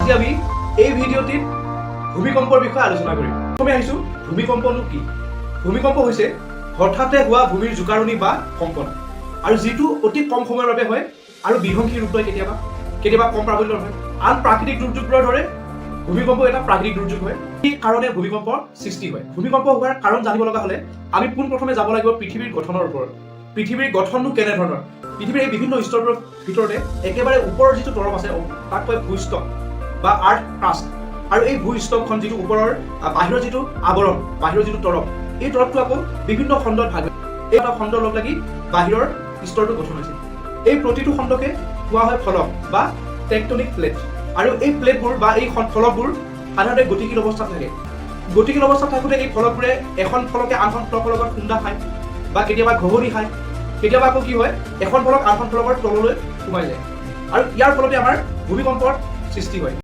আজি আমি এই ভিডিঅ'টিত ভূমিকম্পৰ বিষয়ে আলোচনা কৰিম। প্ৰথমে আহিছো ভূমিকম্পনো কি? ভূমিকম্প হৈছে হঠাতে হোৱা ভূমিৰ জোকাৰণি বা কম্পন, আৰু যিটো অতি কম সময়ৰ বাবে হয় আৰু বিধ্বংসী ৰূপ লয়। কেতিয়াবা কম প্ৰাবল্যৰ হয়। আন প্ৰাকৃতিক দুৰ্যোগবোৰৰ দৰে ভূমিকম্প এটা প্ৰাকৃতিক দুৰ্যোগ হয়। এই কাৰণে ভূমিকম্পৰ সৃষ্টি হয়। ভূমিকম্প হোৱাৰ কাৰণ জানিব লগা হ'লে আমি পোনপ্ৰথমে যাব লাগিব পৃথিৱীৰ গঠনৰ ওপৰত। পৃথিৱীৰ গঠনটো কেনেধৰণৰ? পৃথিৱীৰ এই বিভিন্ন স্তৰৰ ভিতৰতে একেবাৰে ওপৰৰ যিটো তৰপ আছে তাক কয় ভূস্তক বা আৰ্থ ক্ৰাষ্ট। আৰু এই ভূস্তকখন যিটো ওপৰৰ বাহিৰৰ যিটো আৱৰণ, বাহিৰৰ যিটো তৰপ, এই তৰপটো আকৌ বিভিন্ন খণ্ডত ভাগ হয়। এই এটা খণ্ড লগ লাগি বাহিৰৰ স্তৰটো গঠন হৈছে। এই প্ৰতিটো খণ্ডকে কোৱা হয় ফলক বা টেকটনিক প্লেট। আৰু এই প্লেটবোৰ বা এই ফলকবোৰ সাধাৰণতে গতিশীল অৱস্থাত থাকে। গতিশীল অৱস্থাত থাকোঁতে এই ফলকবোৰে এখন ফলকে আনখন ফলকৰ লগত খুন্দা খায় বা কেতিয়াবা ঘহনি খায়। কেতিয়াবা আকৌ কি হয়, এখন ফলক আনখন ফলকৰ তললৈ সোমাই যায়, আৰু ইয়াৰ ফলতে আমাৰ ভূমিকম্পৰ সৃষ্টি হয়।